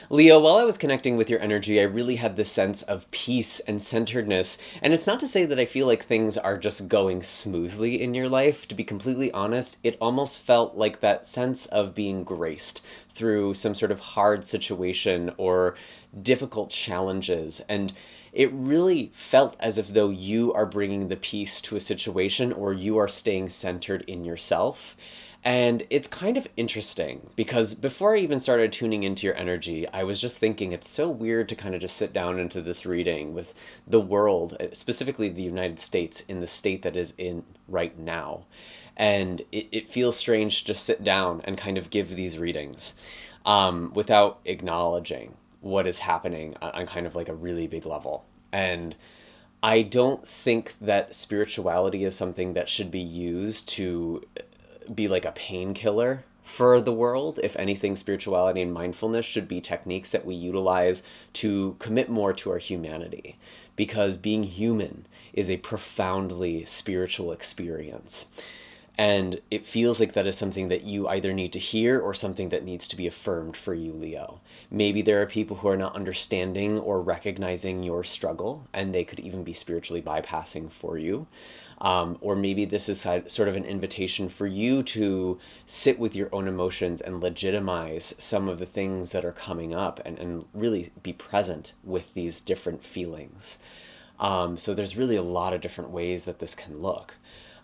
Leo, while I was connecting with your energy, I really had this sense of peace and centeredness. And it's not to say that I feel like things are just going smoothly in your life. To be completely honest, it almost felt like that sense of being graced through some sort of hard situation or difficult challenges. And it really felt as if though you are bringing the peace to a situation or you are staying centered in yourself. And it's kind of interesting because before I even started tuning into your energy, I was just thinking it's so weird to kind of just sit down into this reading with the world, specifically the United States, in the state that is in right now. And it feels strange to sit down and kind of give these readings without acknowledging what is happening on kind of like a really big level. And I don't think that spirituality is something that should be used to be like a painkiller for the world. If anything, spirituality and mindfulness should be techniques that we utilize to commit more to our humanity, because being human is a profoundly spiritual experience. And it feels like that is something that you either need to hear or something that needs to be affirmed for you, Leo. Maybe there are people who are not understanding or recognizing your struggle, and they could even be spiritually bypassing for you. Or maybe this is sort of an invitation for you to sit with your own emotions and legitimize some of the things that are coming up and really be present with these different feelings. So there's really a lot of different ways that this can look.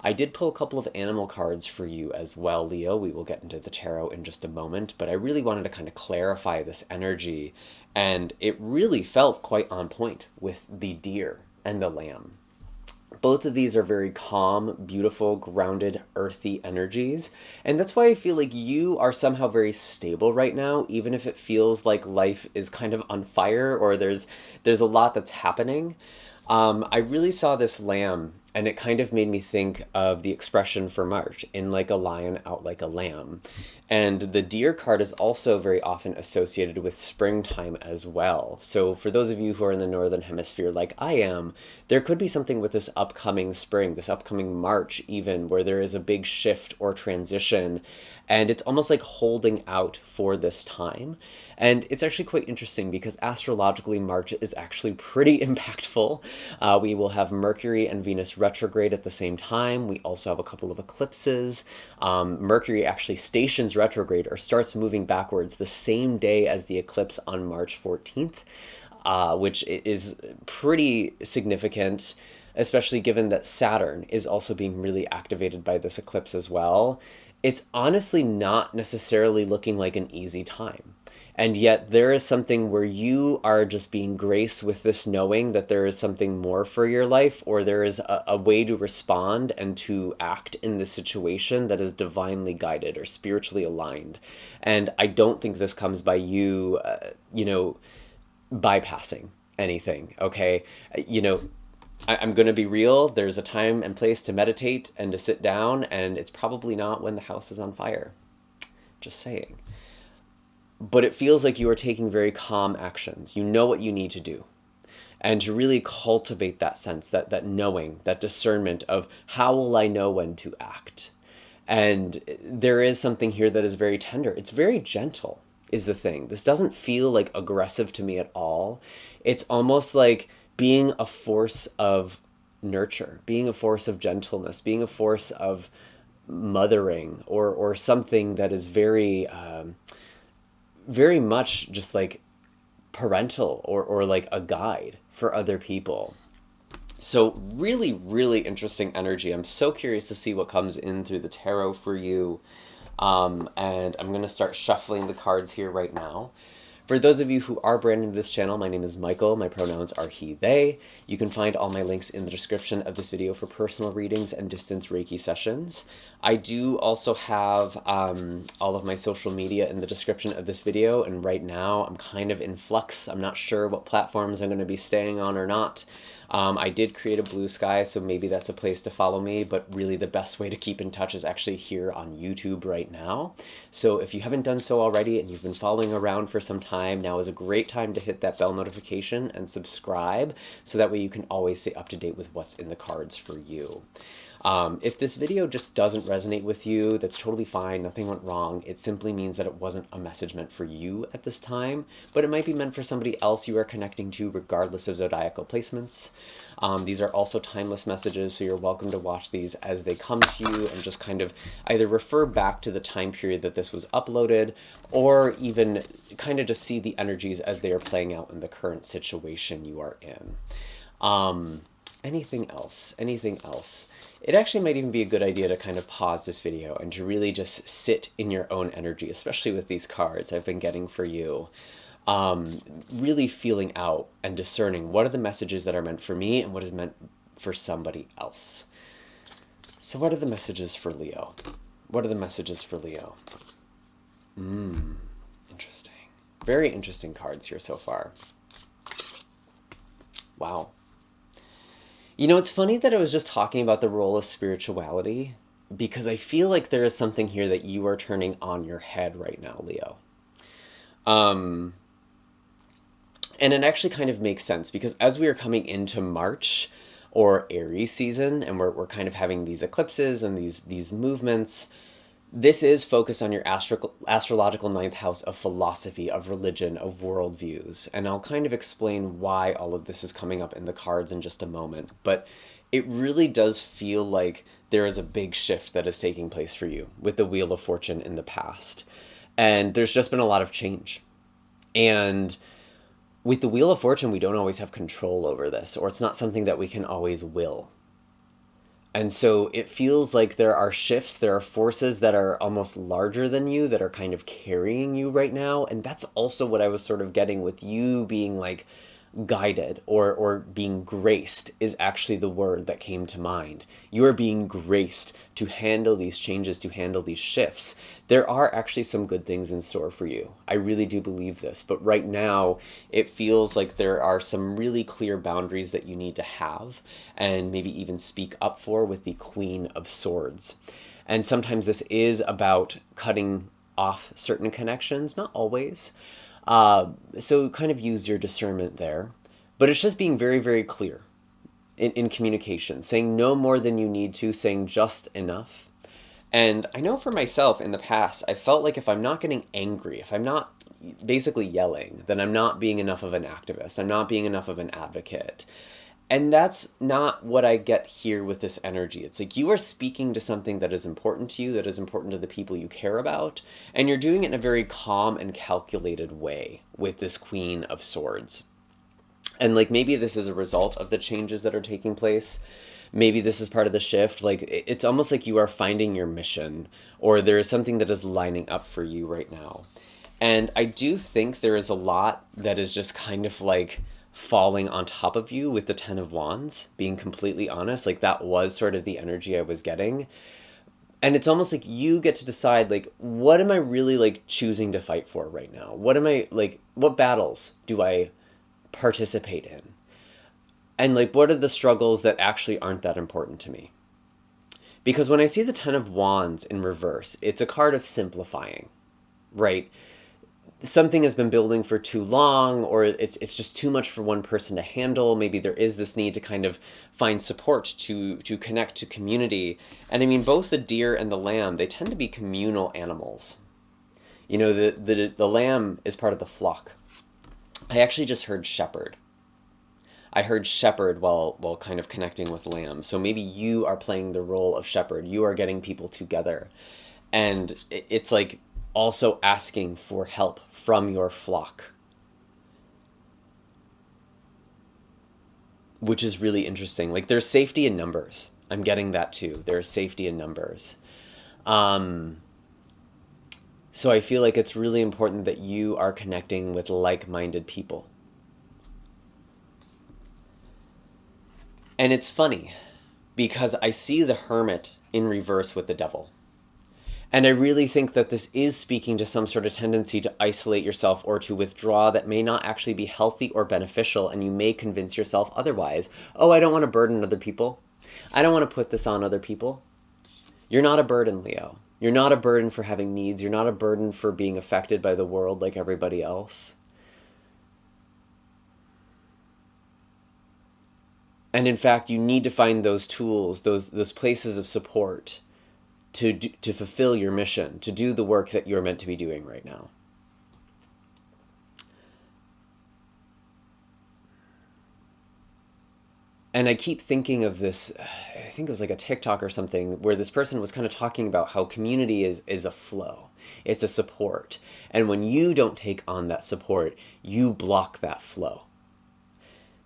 I did pull a couple of animal cards for you as well, Leo. We will get into the tarot in just a moment, but I really wanted to kind of clarify this energy, and it really felt quite on point with the deer and the lamb. Both of these are very calm, beautiful, grounded, earthy energies. And that's why I feel like you are somehow very stable right now, even if it feels like life is kind of on fire or there's a lot that's happening. I really saw this lamb, and it kind of made me think of the expression for March, in like a lion, out like a lamb. And the deer card is also very often associated with springtime as well. So for those of you who are in the northern hemisphere like I am, there could be something with this upcoming spring, this upcoming March even, where there is a big shift or transition. And it's almost like holding out for this time. And it's actually quite interesting because astrologically, March is actually pretty impactful. We will have Mercury and Venus retrograde at the same time. We also have a couple of eclipses. Mercury actually stations retrograde or starts moving backwards the same day as the eclipse on March 14th, which is pretty significant, especially given that Saturn is also being really activated by this eclipse as well. It's honestly not necessarily looking like an easy time. And yet there is something where you are just being graced with this knowing that there is something more for your life, or there is a way to respond and to act in this situation that is divinely guided or spiritually aligned. And I don't think this comes by you, bypassing anything, okay? I'm going to be real. There's a time and place to meditate and to sit down, and it's probably not when the house is on fire. Just saying. But it feels like you are taking very calm actions. You know what you need to do. And to really cultivate that sense, that knowing, that discernment of how will I know when to act? And there is something here that is very tender. It's very gentle, is the thing. This doesn't feel like aggressive to me at all. It's almost like being a force of nurture, being a force of gentleness, being a force of mothering, or something that is very, very much just like parental or like a guide for other people. So really, really interesting energy. I'm so curious to see what comes in through the tarot for you. And I'm going to start shuffling the cards here right now. For those of you who are brand new to this channel, my name is Michael. My pronouns are he, they. You can find all my links in the description of this video for personal readings and distance Reiki sessions. I do also have all of my social media in the description of this video, and right now I'm kind of in flux. I'm not sure what platforms I'm going to be staying on or not. I did create a Blue Sky, so maybe that's a place to follow me, but really the best way to keep in touch is actually here on YouTube right now. So if you haven't done so already and you've been following around for some time, now is a great time to hit that bell notification and subscribe, so that way you can always stay up to date with what's in the cards for you. If this video just doesn't resonate with you, that's totally fine. Nothing went wrong. It simply means that it wasn't a message meant for you at this time, but it might be meant for somebody else you are connecting to regardless of zodiacal placements. These are also timeless messages, so you're welcome to watch these as they come to you and just kind of either refer back to the time period that this was uploaded, or even kind of just see the energies as they are playing out in the current situation you are in. Anything else? Anything else? It actually might even be a good idea to kind of pause this video and to really just sit in your own energy, especially with these cards I've been getting for you. Really feeling out and discerning what are the messages that are meant for me and what is meant for somebody else. So what are the messages for Leo? What are the messages for Leo? Interesting. Very interesting cards here so far. Wow. You know, it's funny that I was just talking about the role of spirituality, because I feel like there is something here that you are turning on your head right now, Leo. And it actually kind of makes sense, because as we are coming into March, or Aries season, and we're kind of having these eclipses and these movements, this is focused on your astrological ninth house of philosophy, of religion, of worldviews. And I'll kind of explain why all of this is coming up in the cards in just a moment. But it really does feel like there is a big shift that is taking place for you with the Wheel of Fortune in the past. And there's just been a lot of change. And with the Wheel of Fortune, we don't always have control over this, or it's not something that we can always will. And so it feels like there are shifts, there are forces that are almost larger than you that are kind of carrying you right now. And that's also what I was sort of getting with you being like guided or being graced is actually the word that came to mind. You are being graced to handle these changes, to handle these shifts. There are actually some good things in store for you. I really do believe this. But right now, it feels like there are some really clear boundaries that you need to have and maybe even speak up for with the Queen of Swords. And sometimes this is about cutting off certain connections, not always. So kind of use your discernment there, but it's just being very, very clear in communication, saying no more than you need to, saying just enough. And I know for myself in the past, I felt like if I'm not getting angry, if I'm not basically yelling, then I'm not being enough of an activist. I'm not being enough of an advocate. And that's not what I get here with this energy. It's like you are speaking to something that is important to you, that is important to the people you care about, and you're doing it in a very calm and calculated way with this Queen of Swords. And like maybe this is a result of the changes that are taking place. Maybe this is part of the shift. Like it's almost like you are finding your mission, or there is something that is lining up for you right now. And I do think there is a lot that is just kind of like falling on top of you with the Ten of Wands, being completely honest. Like that was sort of the energy I was getting. And it's almost like you get to decide, like, what am I really like choosing to fight for right now? What am I like, what battles do I participate in? And like, what are the struggles that actually aren't that important to me? Because when I see the Ten of Wands in reverse, it's a card of simplifying, right? Something has been building for too long, or it's just too much for one person to handle. Maybe there is this need to kind of find support to connect to community. And I mean, both the deer and the lamb, they tend to be communal animals. You know, the lamb is part of the flock. I actually just heard shepherd. I heard shepherd while kind of connecting with lamb. So maybe you are playing the role of shepherd. You are getting people together. And it's like also asking for help from your flock, which is really interesting. Like there's safety in numbers. I'm getting that too. There's safety in numbers. So I feel like it's really important that you are connecting with like-minded people. And it's funny because I see the Hermit in reverse with the Devil. And I really think that this is speaking to some sort of tendency to isolate yourself or to withdraw that may not actually be healthy or beneficial, and you may convince yourself otherwise. Oh, I don't want to burden other people. I don't want to put this on other people. You're not a burden, Leo. You're not a burden for having needs. You're not a burden for being affected by the world like everybody else. And in fact, you need to find those tools, those places of support to fulfill your mission, to do the work that you're meant to be doing right now. And I keep thinking of this, I think it was like a TikTok or something, where this person was kind of talking about how community is a flow. It's a support. And when you don't take on that support, you block that flow.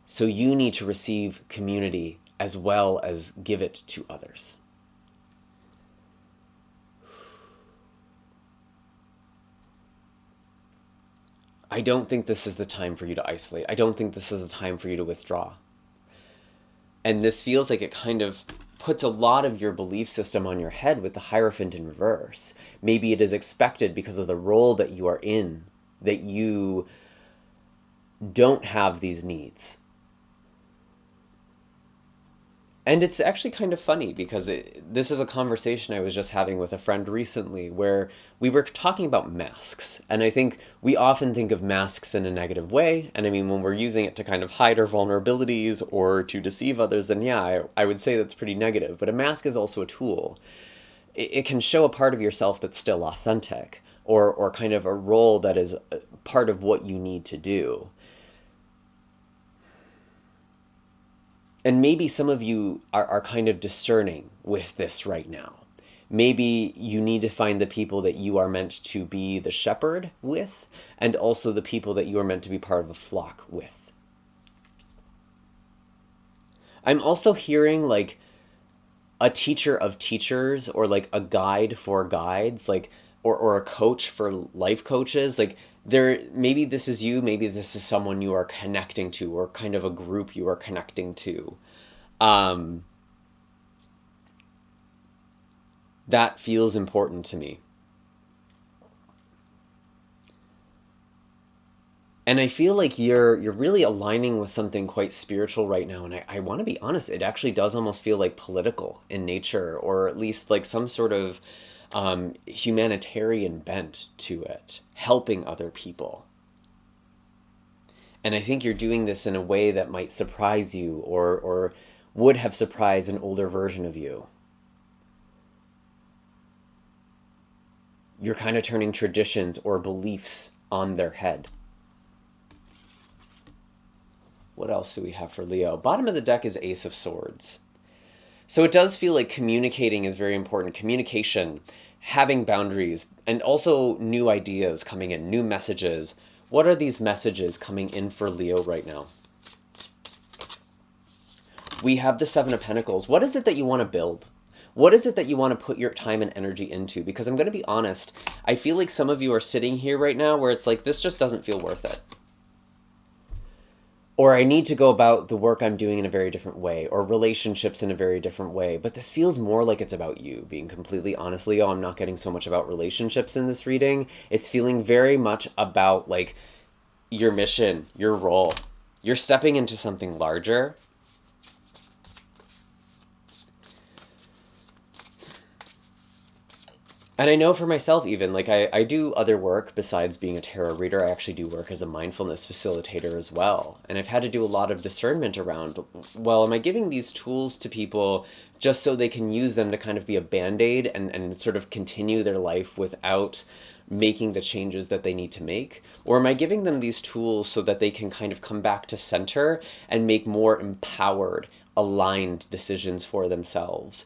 So you need to receive community as well as give it to others. I don't think this is the time for you to isolate. I don't think this is the time for you to withdraw. And this feels like it kind of puts a lot of your belief system on your head with the Hierophant in reverse. Maybe it is expected because of the role that you are in, that you don't have these needs. And it's actually kind of funny because this is a conversation I was just having with a friend recently where we were talking about masks. And I think we often think of masks in a negative way. And I mean, when we're using it to kind of hide our vulnerabilities or to deceive others, then yeah, I would say that's pretty negative. But a mask is also a tool. It can show a part of yourself that's still authentic, or kind of a role that is part of what you need to do. And maybe some of you are kind of discerning with this right now. Maybe you need to find the people that you are meant to be the shepherd with, and also the people that you are meant to be part of a flock with. I'm also hearing like a teacher of teachers, or like a guide for guides, like or a coach for life coaches. Like maybe this is you, maybe this is someone you are connecting to, or kind of a group you are connecting to. That feels important to me. And I feel like you're really aligning with something quite spiritual right now. And I want to be honest, it actually does almost feel like political in nature, or at least like some sort of humanitarian bent to it, helping other people. And I think you're doing this in a way that might surprise you, or would have surprised an older version of you. You're kind of turning traditions or beliefs on their head. What else do we have for Leo? Bottom of the deck is Ace of Swords. So it does feel like communicating is very important. Communication, having boundaries, and also new ideas coming in, new messages. What are these messages coming in for Leo right now? We have the Seven of Pentacles. What is it that you want to build? What is it that you want to put your time and energy into? Because I'm going to be honest, I feel like some of you are sitting here right now where it's like, this just doesn't feel worth it. Or I need to go about the work I'm doing in a very different way, or relationships in a very different way. But this feels more like it's about you, being completely honest, Leo. I'm not getting so much about relationships in this reading. It's feeling very much about like your mission, your role. You're stepping into something larger. And I know for myself even, like I do other work besides being a tarot reader. I actually do work as a mindfulness facilitator as well. And I've had to do a lot of discernment around, well, am I giving these tools to people just so they can use them to kind of be a band-aid and sort of continue their life without making the changes that they need to make? Or am I giving them these tools so that they can kind of come back to center and make more empowered, aligned decisions for themselves?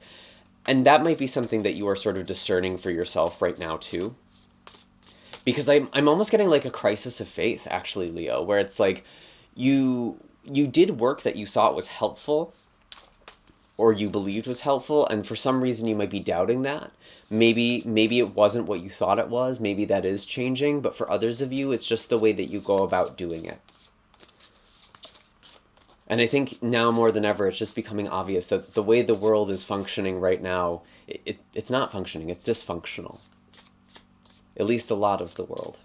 And that might be something that you are sort of discerning for yourself right now too. Because I'm almost getting like a crisis of faith, actually, Leo, where it's like you did work that you thought was helpful, or you believed was helpful, and for some reason you might be doubting that. Maybe it wasn't what you thought it was. Maybe that is changing, but for others of you, it's just the way that you go about doing it. And I think now more than ever, it's just becoming obvious that the way the world is functioning right now, it's not functioning, it's dysfunctional. At least a lot of the world.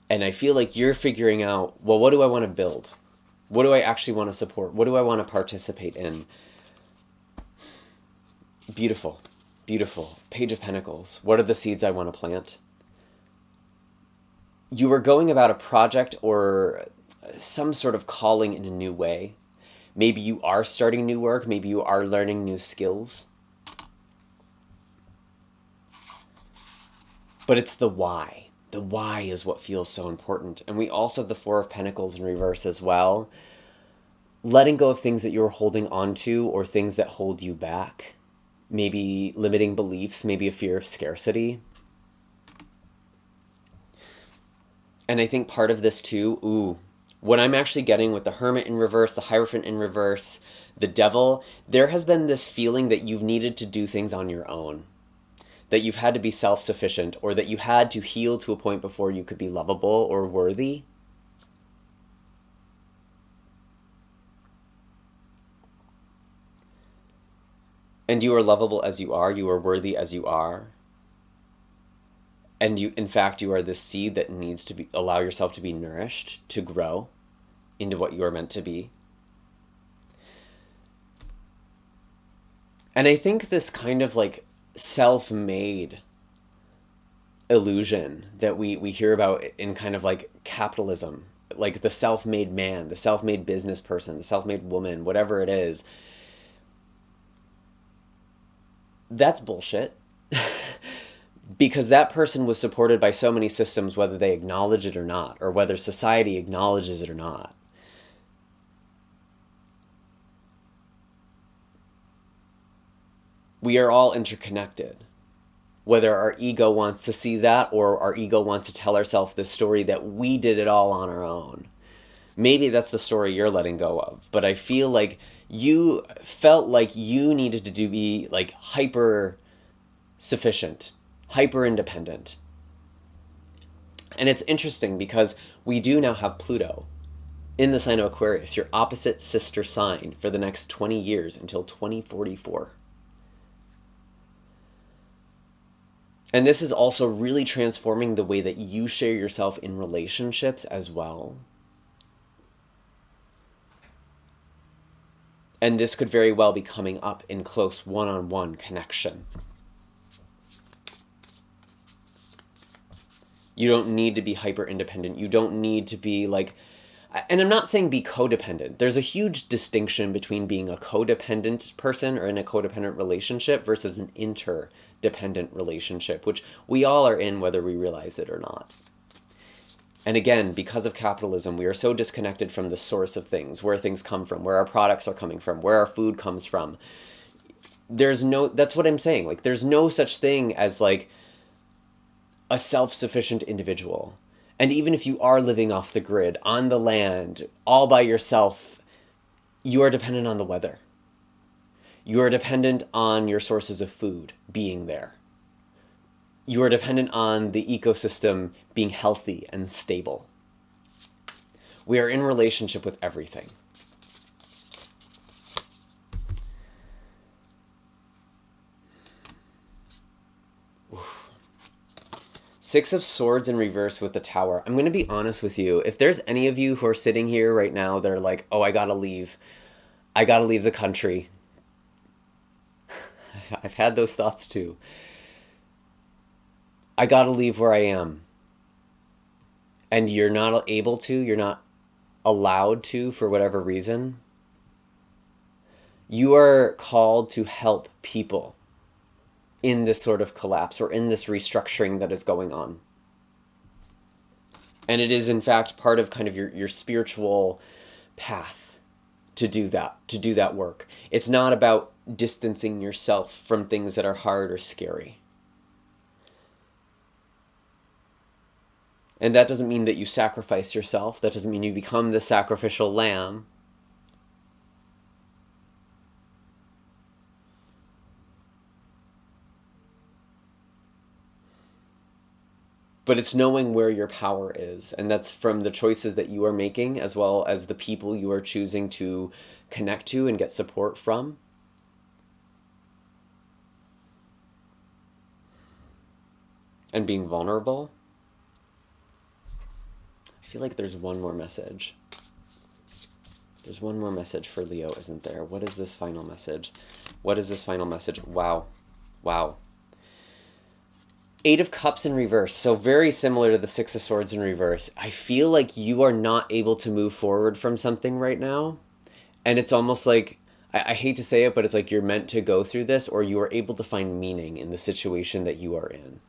And I feel like you're figuring out, well, what do I want to build? What do I actually want to support? What do I want to participate in? Beautiful, beautiful. Page of Pentacles. What are the seeds I want to plant? You were going about a project or some sort of calling in a new way. Maybe you are starting new work. Maybe you are learning new skills. But it's the why. The why is what feels so important. And we also have the Four of Pentacles in reverse as well. Letting go of things that you're holding on to or things that hold you back. Maybe limiting beliefs, maybe a fear of scarcity. And I think part of this too, what I'm actually getting with the Hermit in reverse, the Hierophant in reverse, the Devil, there has been this feeling that you've needed to do things on your own. That you've had to be self-sufficient, or that you had to heal to a point before you could be lovable or worthy. And you are lovable as you are worthy as you are. And you, in fact, you are this seed that needs to allow yourself to be nourished, to grow into what you are meant to be. And I think this kind of like self-made illusion that we hear about in kind of like capitalism, like the self-made man, the self-made business person, the self-made woman, whatever it is, that's bullshit. Because that person was supported by so many systems, whether they acknowledge it or not, or whether society acknowledges it or not. We are all interconnected. Whether our ego wants to see that or our ego wants to tell ourselves this story that we did it all on our own. Maybe that's the story you're letting go of. But I feel like you felt like you needed to be like hyper sufficient, hyper independent. And it's interesting because we do now have Pluto in the sign of Aquarius, your opposite sister sign, for the next 20 years until 2044. And this is also really transforming the way that you share yourself in relationships as well. And this could very well be coming up in close one-on-one connection. You don't need to be hyper independent. You don't need to be like, and I'm not saying be codependent. There's a huge distinction between being a codependent person or in a codependent relationship versus an interdependent relationship, which we all are in whether we realize it or not. And again, because of capitalism, we are so disconnected from the source of things, where things come from, where our products are coming from, where our food comes from. That's what I'm saying. Like, there's no such thing as like a self-sufficient individual. And even if you are living off the grid, on the land, all by yourself, you are dependent on the weather. You are dependent on your sources of food being there. You are dependent on the ecosystem being healthy and stable. We are in relationship with everything. Six of Swords in reverse with the Tower. I'm going to be honest with you. If there's any of you who are sitting here right now that are like, oh, I got to leave. I got to leave the country. I've had those thoughts too. I got to leave where I am. And you're not able to, you're not allowed to for whatever reason. You are called to help people in this sort of collapse or in this restructuring that is going on. And it is in fact part of kind of your spiritual path to do that work. It's not about distancing yourself from things that are hard or scary. And that doesn't mean that you sacrifice yourself. That doesn't mean you become the sacrificial lamb. But it's knowing where your power is. And that's from the choices that you are making, as well as the people you are choosing to connect to and get support from. And being vulnerable. I feel like there's one more message. There's one more message for Leo, isn't there? What is this final message? What is this final message? Wow. Wow. Eight of Cups in reverse, so very similar to the Six of Swords in reverse. I feel like you are not able to move forward from something right now. And it's almost like, I hate to say it, but it's like you're meant to go through this, or you are able to find meaning in the situation that you are in.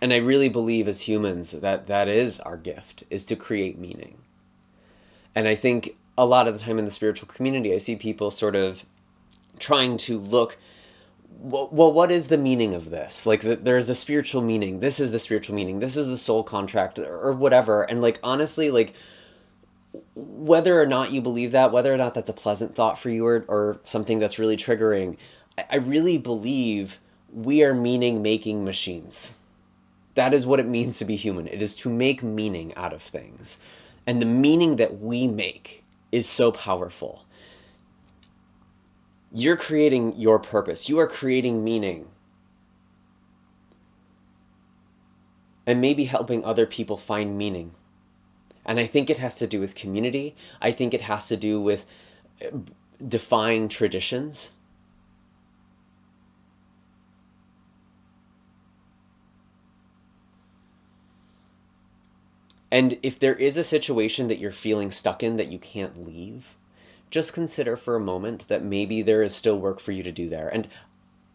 And I really believe as humans that that is our gift, is to create meaning. And I think a lot of the time in the spiritual community, I see people sort of trying to look, well, what is the meaning of this? Like, there's a spiritual meaning. This is the spiritual meaning. This is the soul contract, or whatever. And like, honestly, like, whether or not you believe that, whether or not that's a pleasant thought for you, or something that's really triggering, I really believe we are meaning making machines. That is what it means to be human. It is to make meaning out of things. And the meaning that we make is so powerful. You're creating your purpose. You are creating meaning. And maybe helping other people find meaning. And I think it has to do with community. I think it has to do with defying traditions. And if there is a situation that you're feeling stuck in that you can't leave, just consider for a moment that maybe there is still work for you to do there. And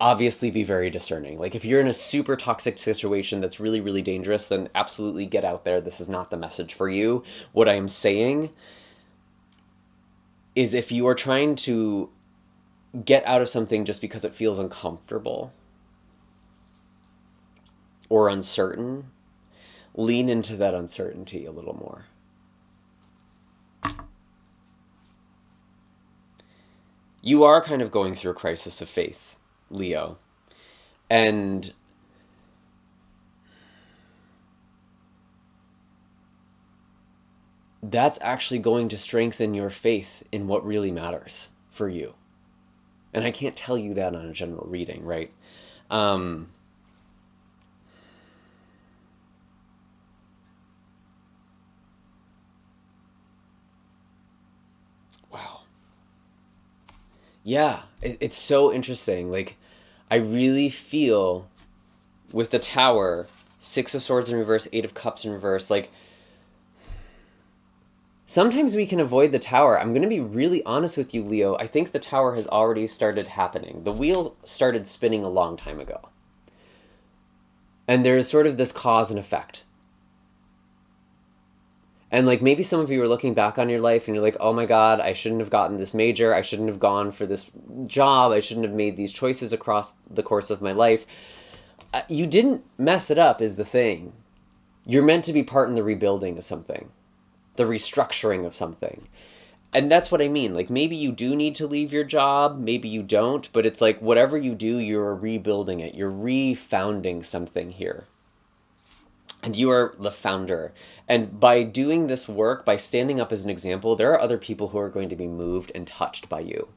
obviously be very discerning. Like, if you're in a super toxic situation that's really, really dangerous, then absolutely get out there. This is not the message for you. What I am saying is, if you are trying to get out of something just because it feels uncomfortable or uncertain, lean into that uncertainty a little more. You are kind of going through a crisis of faith, Leo. And that's actually going to strengthen your faith in what really matters for you. And I can't tell you that on a general reading, right? Wow. Yeah, it's so interesting. Like, I really feel with the Tower, Six of Swords in reverse, Eight of Cups in reverse, like, sometimes we can avoid the Tower. I'm going to be really honest with you, Leo. I think the Tower has already started happening. The wheel started spinning a long time ago. And there is sort of this cause and effect. And like, maybe some of you are looking back on your life and you're like, oh my God, I shouldn't have gotten this major. I shouldn't have gone for this job. I shouldn't have made these choices across the course of my life. You didn't mess it up is the thing. You're meant to be part in the rebuilding of something, the restructuring of something. And that's what I mean. Like, maybe you do need to leave your job, maybe you don't, but it's like, whatever you do, you're rebuilding it. You're refounding something here. And you are the founder. And by doing this work, by standing up as an example, there are other people who are going to be moved and touched by you.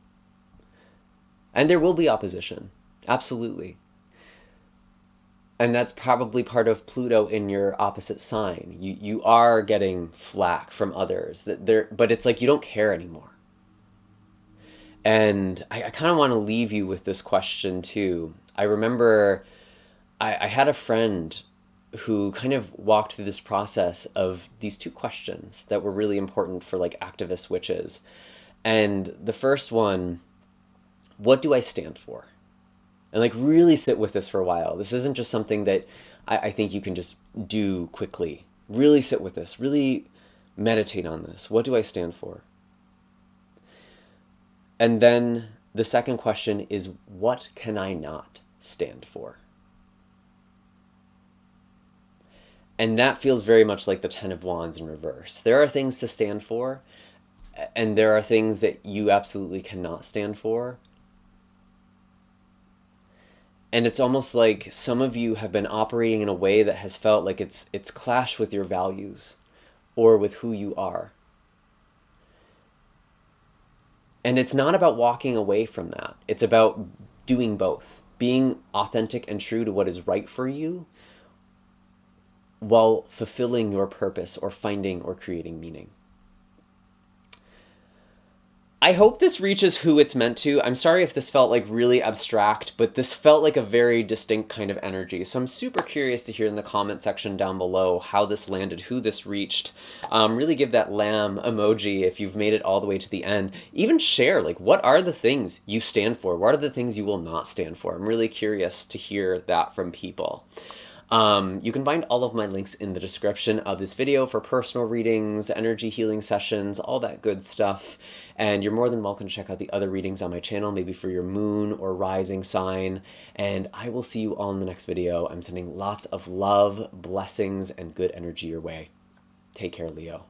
And there will be opposition. Absolutely. And that's probably part of Pluto in your opposite sign. You are getting flack from others, but it's like you don't care anymore. And I kind of want to leave you with this question too. I remember I had a friend who kind of walked through this process of these two questions that were really important for like activist witches. And the first one, what do I stand for? And like, really sit with this for a while. This isn't just something that I think you can just do quickly. Really sit with this. Really meditate on this. What do I stand for? And then the second question is, what can I not stand for? And that feels very much like the Ten of Wands in reverse. There are things to stand for, and there are things that you absolutely cannot stand for. And it's almost like some of you have been operating in a way that has felt like it's clashed with your values or with who you are. And it's not about walking away from that. It's about doing both. Being authentic and true to what is right for you while fulfilling your purpose or finding or creating meaning. I hope this reaches who it's meant to. I'm sorry if this felt like really abstract, but this felt like a very distinct kind of energy. So I'm super curious to hear in the comment section down below how this landed, who this reached. Really give that lamb emoji if you've made it all the way to the end. Even share, like, what are the things you stand for? What are the things you will not stand for? I'm really curious to hear that from people. You can find all of my links in the description of this video for personal readings, energy healing sessions, all that good stuff. And you're more than welcome to check out the other readings on my channel, maybe for your moon or rising sign. And I will see you all in the next video. I'm sending lots of love, blessings, and good energy your way. Take care, Leo.